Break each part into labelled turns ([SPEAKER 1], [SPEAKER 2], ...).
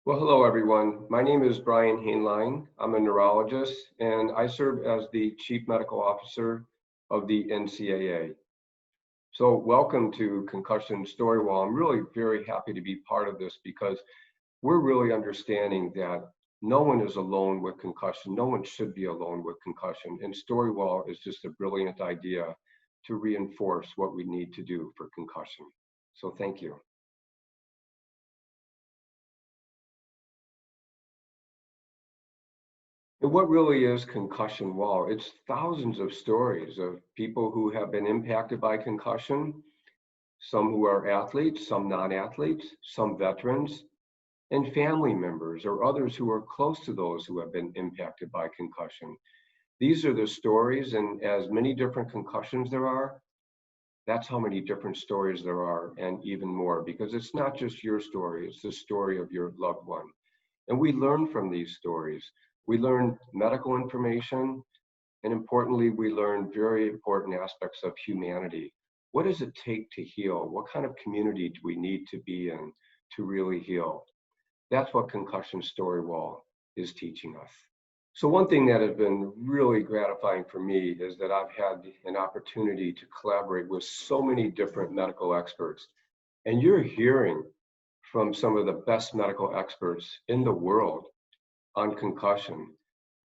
[SPEAKER 1] Well, hello everyone. My name is Brian Hainline. I'm a neurologist and I serve as the Chief Medical Officer of the NCAA. So welcome to Concussion StoryWall. I'm really very happy to be part of this because we're really understanding that no one is alone with concussion. No one should be alone with concussion. And StoryWall is just a brilliant idea to reinforce what we need to do for concussion. So thank you. And what really is concussion wall? It's thousands of stories of people who have been impacted by concussion, some who are athletes, some non-athletes, some veterans, and family members or others who are close to those who have been impacted by concussion. These are the stories, and as many different concussions there are, that's how many different stories there are, and even more, because it's not just your story, it's the story of your loved one. And we learn from these stories. We learn medical information, and importantly, we learn very important aspects of humanity. What does it take to heal? What kind of community do we need to be in to really heal? That's what Concussion StoryWall is teaching us. So one thing that has been really gratifying for me is that I've had an opportunity to collaborate with so many different medical experts. And you're hearing from some of the best medical experts in the world on concussion.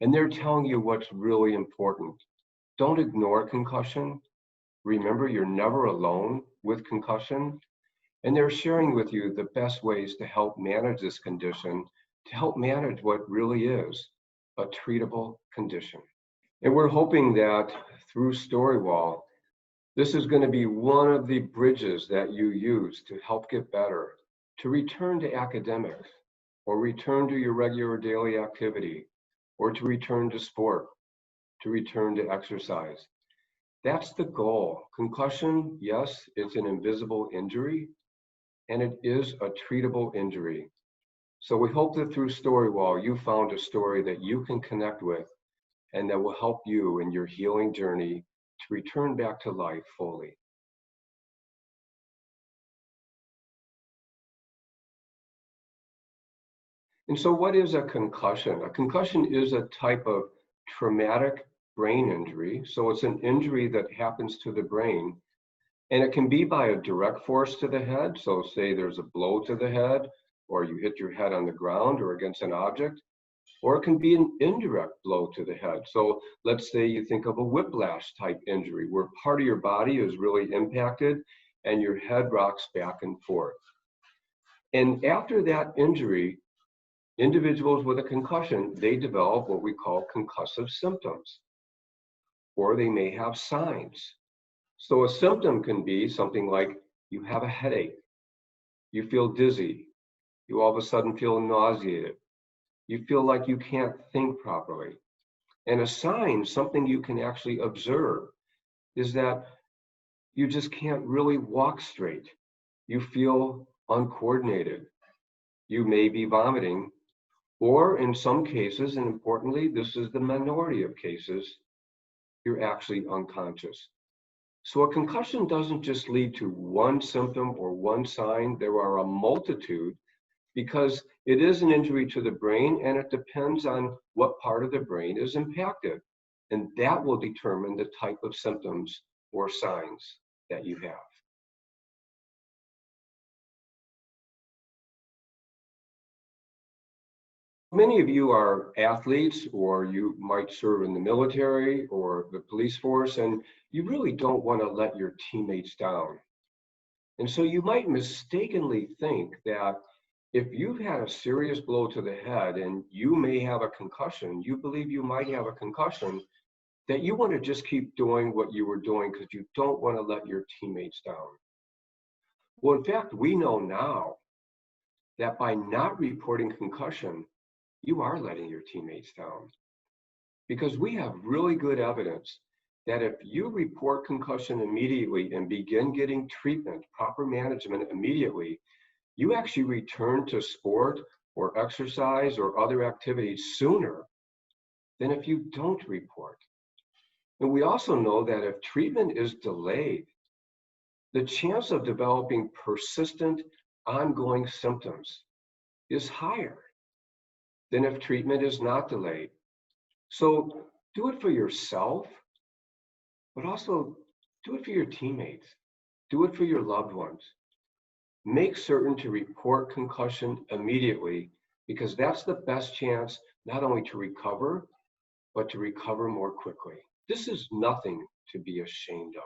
[SPEAKER 1] And they're telling you what's really important. Don't ignore concussion. Remember, you're never alone with concussion. And they're sharing with you the best ways to help manage this condition, to help manage what really is a treatable condition. And we're hoping that through StoryWall, this is going to be one of the bridges that you use to help get better, to return to academics, or return to your regular daily activity, or to return to sport, to return to exercise. That's the goal. Concussion, yes, it's an invisible injury, and it is a treatable injury. So we hope that through StoryWall, you found a story that you can connect with and that will help you in your healing journey to return back to life fully. And so what is a concussion? A concussion is a type of traumatic brain injury. So it's an injury that happens to the brain, and it can be by a direct force to the head. So say there's a blow to the head, or you hit your head on the ground or against an object, or it can be an indirect blow to the head. So let's say you think of a whiplash type injury where part of your body is really impacted and your head rocks back and forth. And after that injury, individuals with a concussion, they develop what we call concussive symptoms, or they may have signs. So a symptom can be something like you have a headache, you feel dizzy, you all of a sudden feel nauseated, you feel like you can't think properly. And a sign, something you can actually observe, is that you just can't really walk straight. You feel uncoordinated. You may be vomiting, or in some cases, and importantly, this is the minority of cases, you're actually unconscious. So a concussion doesn't just lead to one symptom or one sign. There are a multitude because it is an injury to the brain and it depends on what part of the brain is impacted. And that will determine the type of symptoms or signs that you have. Many of you are athletes, or you might serve in the military or the police force, and you really don't want to let your teammates down. And so you might mistakenly think that if you've had a serious blow to the head and you may have a concussion, you believe you might have a concussion, that you want to just keep doing what you were doing because you don't want to let your teammates down. Well, in fact, we know now that by not reporting concussion, you are letting your teammates down, because we have really good evidence that if you report concussion immediately and begin getting treatment, proper management immediately, you actually return to sport or exercise or other activities sooner than if you don't report. And we also know that if treatment is delayed, the chance of developing persistent, ongoing symptoms is higher than if treatment is not delayed. So do it for yourself, but also do it for your teammates. Do it for your loved ones. Make certain to report concussion immediately, because that's the best chance not only to recover, but to recover more quickly. This is nothing to be ashamed of.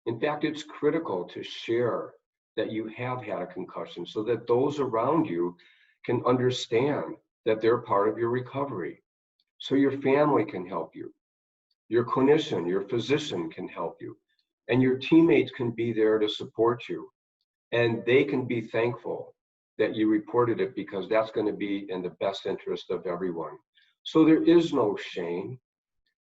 [SPEAKER 1] In fact, it's critical to share that you have had a concussion so that those around you can understand that they're part of your recovery. So your family can help you, your clinician, your physician can help you, and your teammates can be there to support you. And they can be thankful that you reported it, because that's going to be in the best interest of everyone. So there is no shame.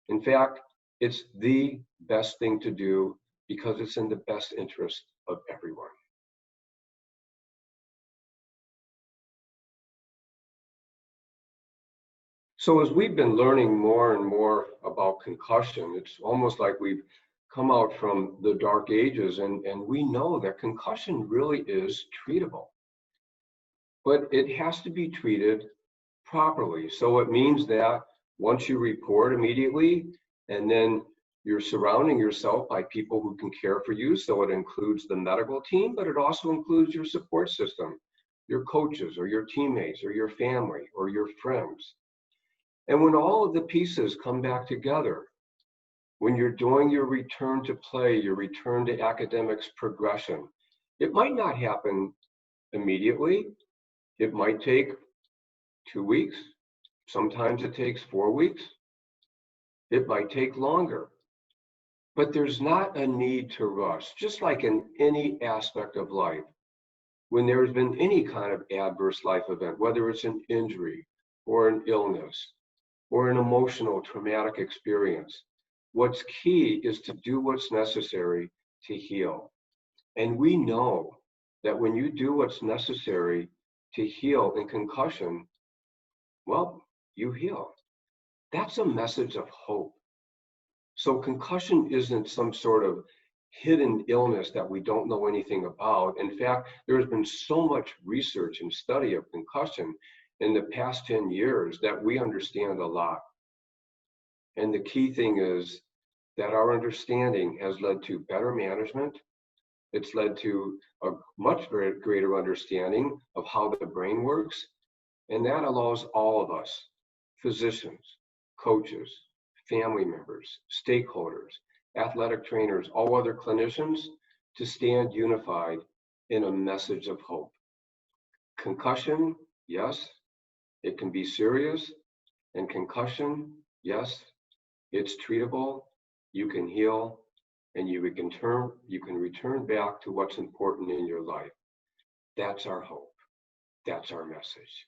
[SPEAKER 1] In fact, it's the best thing to do because it's in the best interest of everyone. So as we've been learning more and more about concussion, it's almost like we've come out from the dark ages, and we know that concussion really is treatable. But it has to be treated properly. So it means that once you report immediately, and then you're surrounding yourself by people who can care for you. So it includes the medical team, but it also includes your support system, your coaches or your teammates or your family or your friends. And when all of the pieces come back together, when you're doing your return to play, your return to academics progression, it might not happen immediately. It might take 2 weeks. Sometimes it takes 4 weeks. It might take longer. But there's not a need to rush, just like in any aspect of life. When there's been any kind of adverse life event, whether it's an injury or an illness or an emotional traumatic experience, what's key is to do what's necessary to heal. And we know that when you do what's necessary to heal in concussion, well, you heal. That's a message of hope. So concussion isn't some sort of hidden illness that we don't know anything about. In fact, there has been so much research and study of concussion in the past 10 years that we understand a lot. And the key thing is that our understanding has led to better management. It's led to a much greater understanding of how the brain works. And that allows all of us, physicians, coaches, family members, stakeholders, athletic trainers, all other clinicians, to stand unified in a message of hope. Concussion, yes, it can be serious. And concussion, yes, it's treatable. You can heal, and you can return back to what's important in your life. That's our hope. That's our message.